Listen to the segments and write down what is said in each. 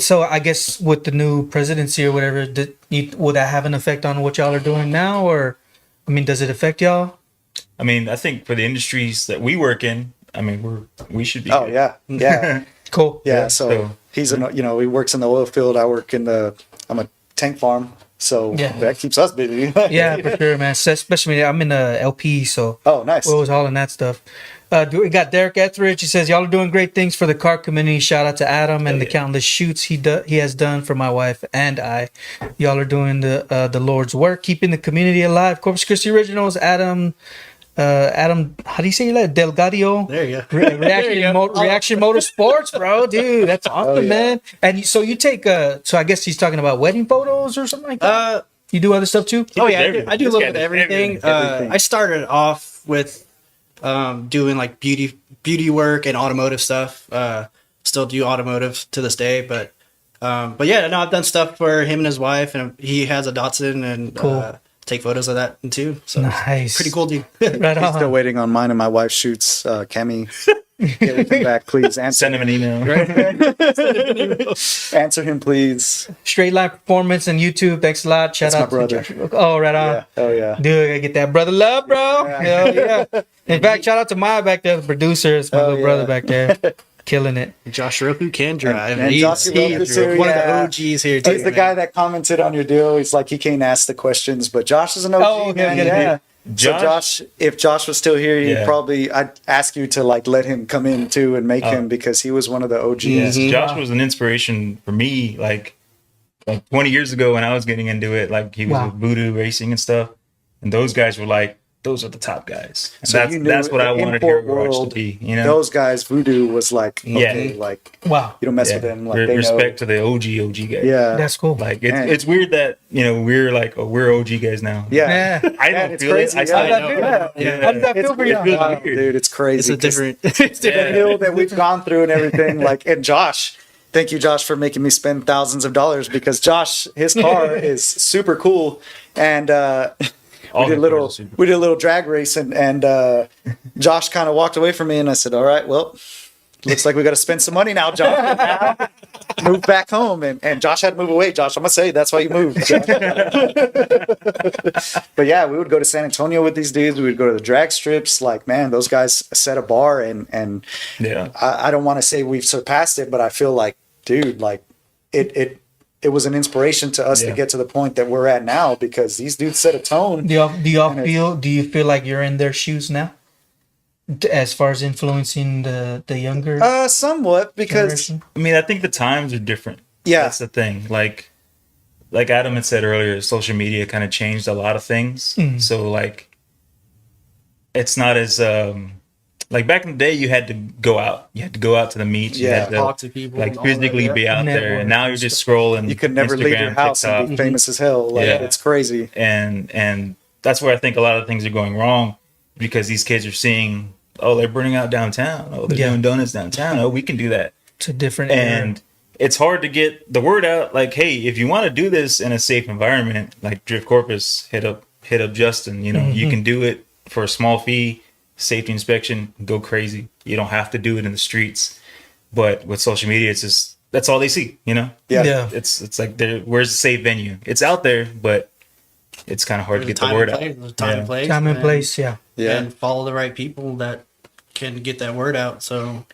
So I guess with the new presidency or whatever, will that have an effect on what y'all are doing now, or I mean, does it affect y'all? I mean, I think for the industries that we work in, I mean, we should be. Oh good. yeah. Cool. Yeah. So he's he works in the oil field. I work I'm a tank farm. So that keeps us busy. Yeah, for sure, man. Especially I'm in the LP, so nice. What was hauling that stuff? We got Derek Etheridge. He says y'all are doing great things for the car community. Shout out to Adam and the countless shoots he has done for my wife and I. Y'all are doing the Lord's work, keeping the community alive. Corpus Christi Originals, Adam, how do you say your name? Delgadillo. There you go. Reaction Motorsports, bro, dude, that's awesome, man. And so you take so I guess he's talking about wedding photos or something like that. You do other stuff too? Oh yeah, I do a little bit of everything. I started off with doing like beauty work and automotive stuff. Still do automotive to this day, but yeah, no, I've done stuff for him and his wife, and he has a Datsun, and cool. Take photos of that too. So nice, pretty cool, dude. Right on. He's still waiting on mine and my wife shoots. Cami, get with him back, please. Send him an email. Answer him, please. Straight Line Performance and YouTube. Thanks a lot. Shout out my brother. to oh, right on. Yeah. Oh yeah, dude, I gotta get that brother love, bro. Hell yeah. In fact, shout out to Maya back there, the producer. It's my little brother back there. Killing it. Josh Roku can drive. And he's Josh one of the OGs here too. He's the guy that commented on your deal. He's like, he can't ask the questions, but Josh is an OG. Oh, okay, man. Yeah. Josh, so Josh, if Josh was still here, I'd ask you to like let him come in too and make him, because he was one of the OGs. Mm-hmm. Josh was an inspiration for me, like 20 years ago when I was getting into it. Like he was with Voodoo Racing and stuff, and those guys were like, those are the top guys. And so that's what I wanted Hero Garage to be. You know, those guys, Voodoo was like, okay, like wow, you don't mess with them. Like respect to the OG guys. Yeah, that's cool. Like it's weird that we're like we're OG guys now. Yeah, I don't feel it. How does that feel for you? Dude, it's crazy. It's a different hill that we've gone through and everything. Like, and Josh. Thank you, Josh, for making me spend thousands of dollars, because Josh, his car is super cool, and we did a little drag race, and Josh kind of walked away from me, and I said, all right, well, looks like we got to spend some money now, Josh. Move back home. And Josh had to move away. Josh, I'm going to say that's why you moved. But yeah, we would go to San Antonio with these dudes. We would go to the drag strips. Like, man, those guys set a bar, and I don't want to say we've surpassed it, but I feel like, dude, like it was an inspiration to us to get to the point that we're at now, because these dudes set a tone. Do you feel like you're in their shoes now, as far as influencing the younger? Somewhat, because generation? I mean, I think the times are different. Yeah, that's the thing. Like Adam had said earlier, social media kind of changed a lot of things. So like, it's not as like back in the day, you had to go out. You had to go out to the meets. You had to talk to people, like physically be out there. And now you're just scrolling. You could never leave your house TikTok, and be famous as hell. Like, it's crazy. And that's where I think a lot of things are going wrong, because these kids are seeing, oh, they're burning out downtown. Oh, they're doing donuts downtown. Oh, we can do that. It's a different and it's hard to get the word out. Like, hey, if you want to do this in a safe environment, like Drift Corpus, hit up Justin. You know, you can do it for a small fee. Safety inspection, go crazy. You don't have to do it in the streets, but with social media, it's just that's all they see. You know, It's like where's the safe venue? It's out there, but it's kind of hard to get the word out. Time and place, and follow the right people that can get that word out. So,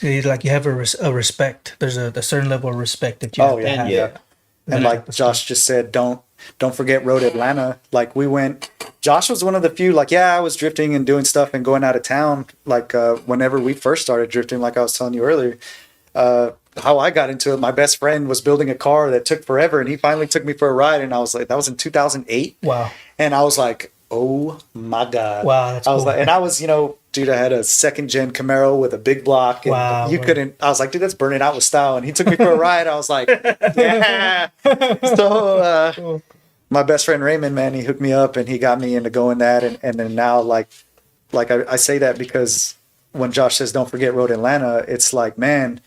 like you have a respect. There's a certain level of respect that you have to have. And like Josh just said, don't forget Road Atlanta. Like we went. Josh was one of the few, like, I was drifting and doing stuff and going out of town. Like, whenever we first started drifting, like I was telling you earlier, how I got into it, my best friend was building a car that took forever, and he finally took me for a ride, and I was like, that was in 2008. Wow. And I was like, oh my God. Wow, that's cool. Like, and I was, dude, I had a second gen Camaro with a big block, and I was like, dude, that's burning out with style. And he took me for a ride. I was like, yeah. So, cool. My best friend Raymond, man, he hooked me up and he got me into going that. And then now, like I say that because when Josh says, don't forget Road Atlanta, it's like, man,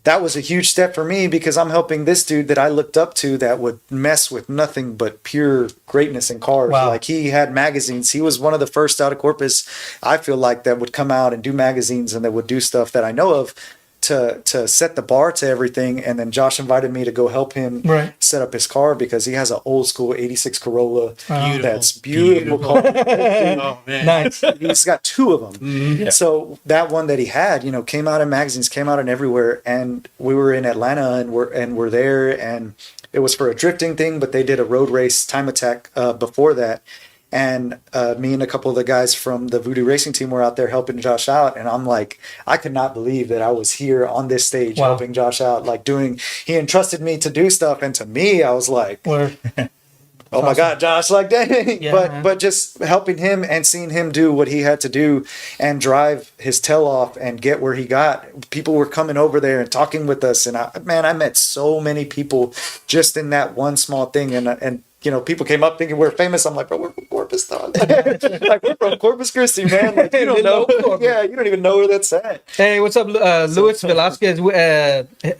that was a huge step for me, because I'm helping this dude that I looked up to that would mess with nothing but pure greatness in cars. Wow. Like, he had magazines. He was one of the first out of Corpus, I feel like, that would come out and do magazines and that would do stuff that I know of to set the bar to everything. And then Josh invited me to go help him set up his car because he has an old school 86 Corolla. That's beautiful. Car. Oh, man. Nice. He's got two of them. So that one that he had, you know, came out in magazines, came out in everywhere. And we were in Atlanta and we're there, and it was for a drifting thing, but they did a road race time attack before that. And me and a couple of the guys from the Voodoo Racing team were out there helping Josh out. And I'm like, I could not believe that I was here on this stage helping Josh out, like he entrusted me to do stuff. And to me, I was like, oh my God, Josh, like, dang. But just helping him and seeing him do what he had to do and drive his tail off and get where he got. People were coming over there and talking with us. And I met so many people just in that one small thing. And you know, people came up thinking we're famous. I'm like, bro, we're from Corpus, dog. Like, we're from Corpus Christi, man. Like, you don't know. Yeah, you don't even know where that's at. Hey, what's up, Luis Velasquez?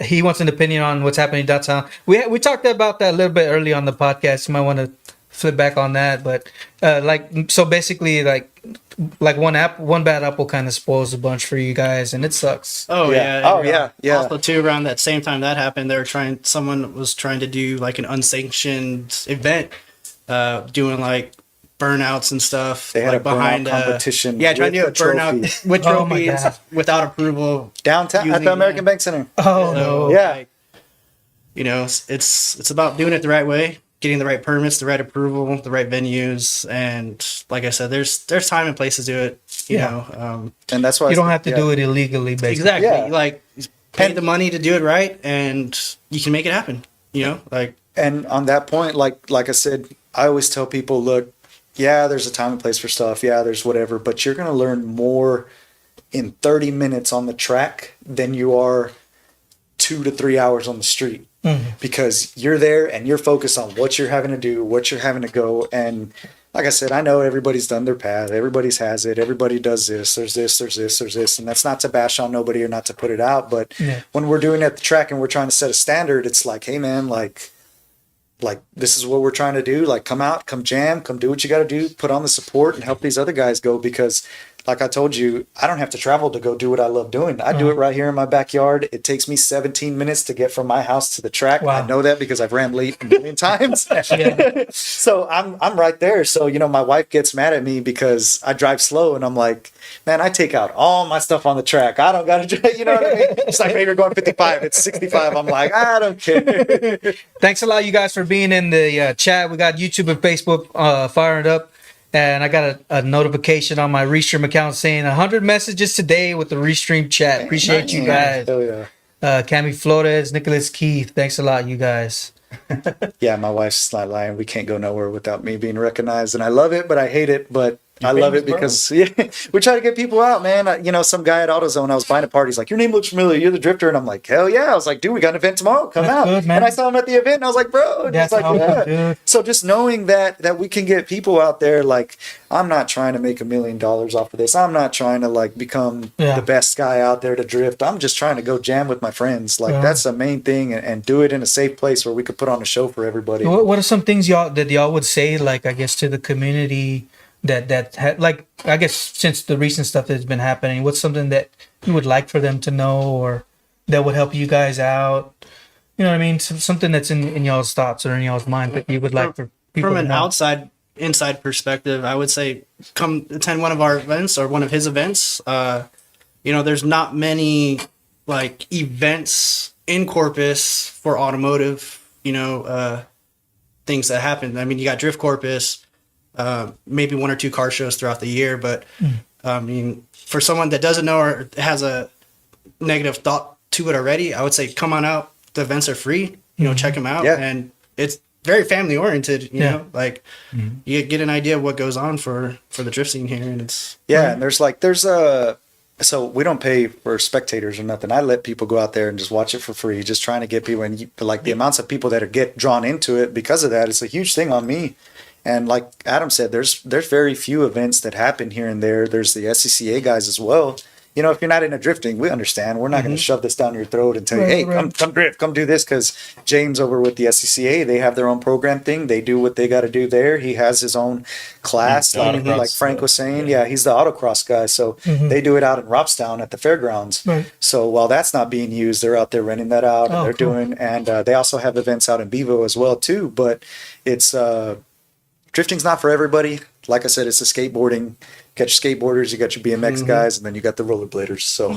He wants an opinion on what's happening downtown. We talked about that a little bit early on the podcast. You might want to flip back on that, but so basically, like one bad apple kind of spoils a bunch for you guys, and it sucks. Oh yeah. Yeah. Also, too, around that same time that happened, someone was trying to do like an unsanctioned event, doing like burnouts and stuff. They had like a behind competition. Trying to do a burnout with trophies without approval downtown at the American Bank Center. Oh no! Yeah, like, you know, it's about doing it the right way, getting the right permits, the right approval, the right venues, and like I said, there's time and place to do it. You know, and that's why you don't have to do it illegally. Basically. Exactly. Yeah. Like, pay the money to do it right, and you can make it happen. You know, like. And on that point, like I said, I always tell people, look, yeah, there's a time and place for stuff. Yeah, there's whatever, but you're gonna learn more in 30 minutes on the track than you are 2 to 3 hours on the street. Because you're there and you're focused on what you're having to do, what you're having to go. And like I said, I know everybody's done their path. Everybody's has it. Everybody does this. There's this, there's this, there's this. And that's not to bash on nobody or not to put it out. But when we're doing it at the track and we're trying to set a standard, it's like, hey, man, like this is what we're trying to do. Like, come out, come jam, come do what you got to do, put on the support and help these other guys go. Because like I told you, I don't have to travel to go do what I love doing. I do it right here in my backyard. It takes me 17 minutes to get from my house to the track. Wow. I know that because I've ran late a million times. So I'm right there. So, you know, my wife gets mad at me because I drive slow, and I'm like, man, I take out all my stuff on the track. I don't got to drive, you know what I mean? It's like, hey, you're going 55. It's 65. I'm like, I don't care. Thanks a lot, you guys, for being in the chat. We got YouTube and Facebook firing up. And I got a notification on my Restream account saying 100 messages today with the Restream chat. Appreciate you guys. Cami Flores, Nicholas Keith. Thanks a lot, you guys. Yeah, my wife's not lying. We can't go nowhere without me being recognized. And I love it, but I hate it. But I love it because we try to get people out, man. You know, some guy at AutoZone, I was buying a party. He's like, your name looks familiar. You're the drifter. And I'm like, hell yeah. I was like, dude, we got an event tomorrow. Come out. Good, and I saw him at the event and I was like, bro. And he's like, yeah. So just knowing that we can get people out there, like, I'm not trying to make $1 million off of this. I'm not trying to like become the best guy out there to drift. I'm just trying to go jam with my friends. Like that's the main thing, and do it in a safe place where we could put on a show for everybody. What are some things y'all would say, like, I guess, to the community like, I guess, since the recent stuff that's been happening, what's something that you would like for them to know or that would help you guys out? You know what I mean? Something that's in y'all's thoughts or in y'all's mind that you would like for people from to an know. inside perspective, I would say come attend one of our events or one of his events. You know, there's not many like events in Corpus for automotive, you know, things that happen. I mean, you got Drift Corpus, maybe 1 or 2 car shows throughout the year, but I mean, for someone that doesn't know or has a negative thought to it already, I would say come on out. The events are free, you know, check them out. And it's very family oriented, you know, like you get an idea of what goes on for the drift scene here. And it's, and so we don't pay for spectators or nothing. I let people go out there and just watch it for free, just trying to get people, and like the amounts of people that get drawn into it because of that, it's a huge thing on me. And like Adam said, there's very few events that happen here and there. There's the SCCA guys as well. you know, if you're not into drifting, we understand. We're not going to shove this down your throat and tell you, hey, come drift, come do this. Because James over with the SCCA, they have their own program thing. They do what they got to do there. He has his own class, like Frank was saying. Yeah, he's the autocross guy. So they do it out in Robstown at the fairgrounds. Right. So while that's not being used, they're out there renting that out, and they're doing, and they also have events out in Bevo as well too. But it's drifting's not for everybody. Like I said, it's a skateboarding. Got your skateboarders, you got your BMX guys, and then you got the rollerbladers. So